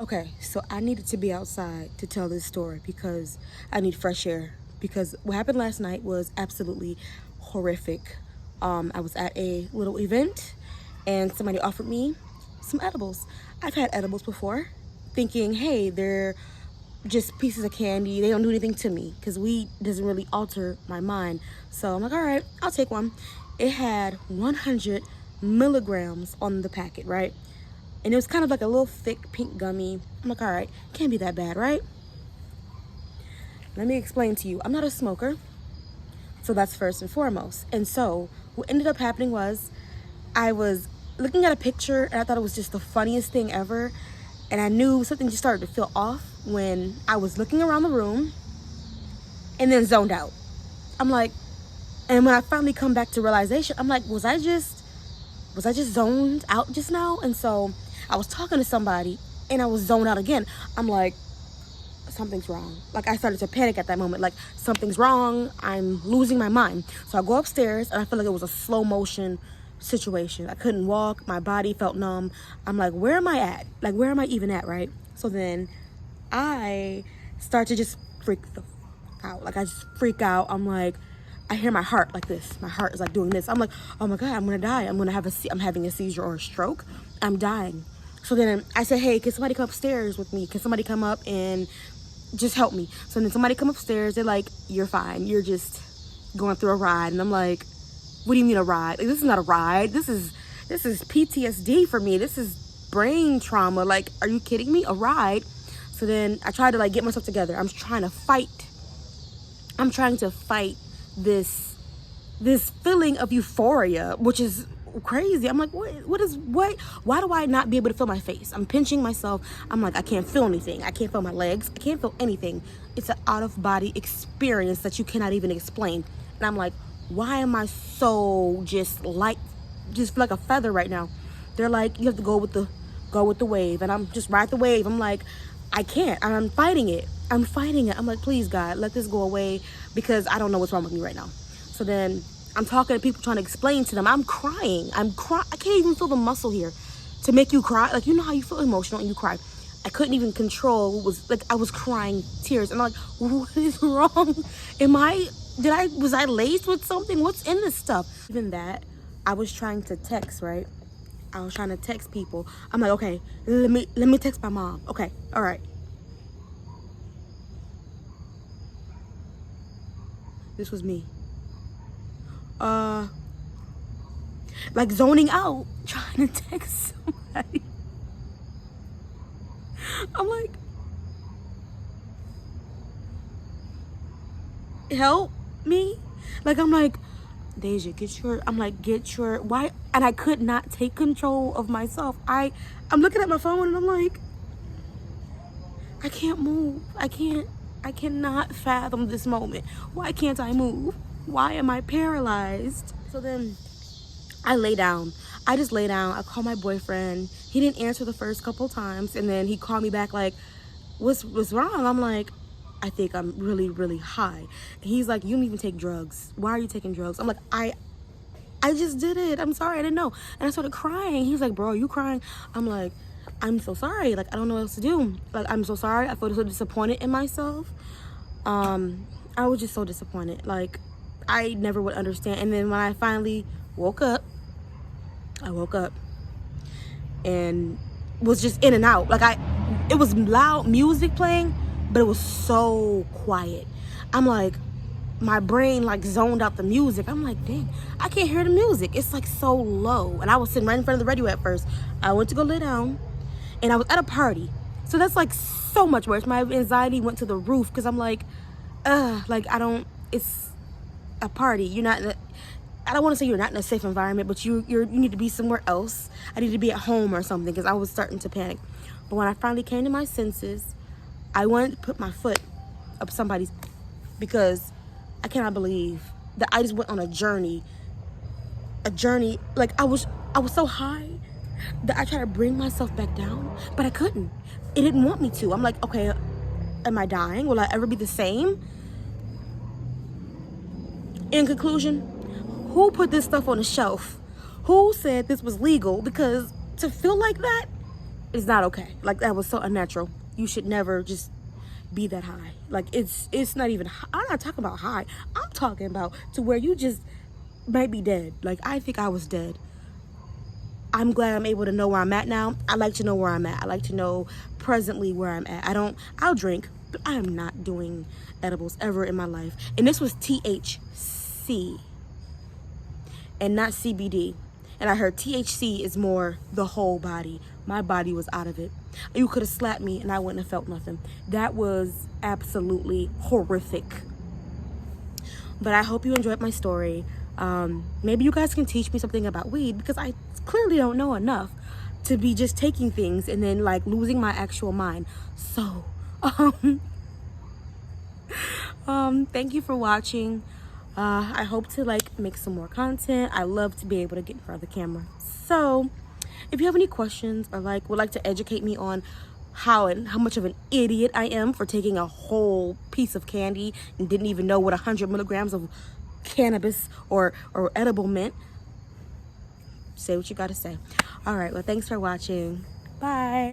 Okay, so I needed to be outside to tell this story because I need fresh air. Because what happened last night was absolutely horrific. I was at a little event and somebody offered me some edibles. I've had edibles before, thinking, hey, they're just pieces of candy. They don't do anything to me because weed doesn't really alter my mind. So I'm like, all right, I'll take one. It had 100 milligrams on the packet, right? And it was kind of like a little thick pink gummy. I'm like, all right, can't be that bad, right? Let me explain to you. I'm not a smoker, so that's first and foremost. And so what ended up happening was I was looking at a picture and I thought it was just the funniest thing ever. And I knew something just started to feel off when I was looking around the room and then zoned out. I'm like, and when I finally come back to realization, I'm like, was I just zoned out just now? And so I was talking to somebody and I was zoned out again. I'm like, something's wrong. Like, I started to panic at that moment. Like, something's wrong. I'm losing my mind. So I go upstairs and I feel like it was a slow motion situation. I couldn't walk. My body felt numb. I'm like, where am I at? Like, where am I even at, right? So then I start to just freak the fuck out. Like, I just freak out. I'm like, I hear my heart like this. My heart is like doing this. I'm like, oh my God, I'm gonna die. I'm having a seizure or a stroke. I'm dying. So then I said, hey, can somebody come upstairs with me? Can somebody come up and just help me? So then somebody come upstairs. They're like, you're fine. You're just going through a ride. And I'm like, what do you mean a ride? Like, this is not a ride. This is PTSD for me. This is brain trauma. Like, are you kidding me? A ride? So then I tried to like get myself together. I'm trying to fight this feeling of euphoria, which is crazy. I'm like, what? Why do I not be able to feel my face? I'm pinching myself. I'm like, I can't feel anything. I can't feel my legs. I can't feel anything. It's an out of body experience that you cannot even explain. And I'm like, why am I so just like a feather right now? They're like, you have to go with the wave. And I'm just ride the wave. I'm like, I can't. I'm fighting it. I'm like, please, God, let this go away because I don't know what's wrong with me right now. So then I'm talking to people, trying to explain to them. I'm crying. I can't even feel the muscle here to make you cry. Like, you know how you feel emotional and you cry. I couldn't even control what was, like, I was crying tears. And I'm like, what is wrong? Was I laced with something? What's in this stuff? Even that, I was trying to text, right? I was trying to text people. I'm like, okay, let me text my mom. Okay, all right. This was me. Like zoning out, trying to text somebody. I'm like, help me. Like, I'm like, Deja, get your, why? And I could not take control of myself. I'm looking at my phone and I'm like, I can't move. I cannot fathom this moment. Why can't I move? Why am I paralyzed? So then I lay down. I just lay down. I call my boyfriend. He didn't answer the first couple times. And then he called me back like, what's wrong? I'm like, I think I'm really, really high. And he's like, you don't even take drugs. Why are you taking drugs? I'm like, I just did it. I'm sorry. I didn't know. And I started crying. He's like, bro, are you crying? I'm like, I'm so sorry. Like, I don't know what else to do. Like, I'm so sorry. I feel so disappointed in myself. I was just so disappointed. Like, I never would understand. And then when I finally woke up and was just in and out. Like, it was loud music playing, but it was so quiet. I'm like, my brain like zoned out the music. I'm like, dang, I can't hear the music. It's like so low. And I was sitting right in front of the radio at first. I went to go lay down and I was at a party. So that's like so much worse. My anxiety went to the roof because I'm like, it's a party. I don't want to say you're not in a safe environment, but you need to be somewhere else. I need to be at home or something because I was starting to panic. But when I finally came to my senses, I wanted to put my foot up somebody's because I cannot believe that I just went on a journey. Like, I was so high that I tried to bring myself back down, but I couldn't. It didn't want me to. I'm like, okay, am I dying? Will I ever be the same? In conclusion, who put this stuff on the shelf? Who said this was legal? Because to feel like that, It's not okay. Like, that was so unnatural. You should never just be that high. Like, it's not even, I'm not talking about high. I'm talking about to where you just might be dead. Like, I think I was dead. I'm glad I'm able to know where I'm at now. I like to know where I'm at. I like to know presently where I'm at. I'll drink, but I am not doing edibles ever in my life. And this was THC and not CBD. And I heard THC is more the whole body. My body was out of it. You could have slapped me and I wouldn't have felt nothing. That was absolutely horrific. But I hope you enjoyed my story. Maybe you guys can teach me something about weed, because I clearly don't know enough to be just taking things and then like losing my actual mind. So, thank you for watching. I hope to like make some more content. I love to be able to get in front of the camera. So, if you have any questions or like would like to educate me on how much of an idiot I am for taking a whole piece of candy and didn't even know what 100 milligrams of cannabis or edible meant, say what you gotta say. All right, well, thanks for watching. Bye.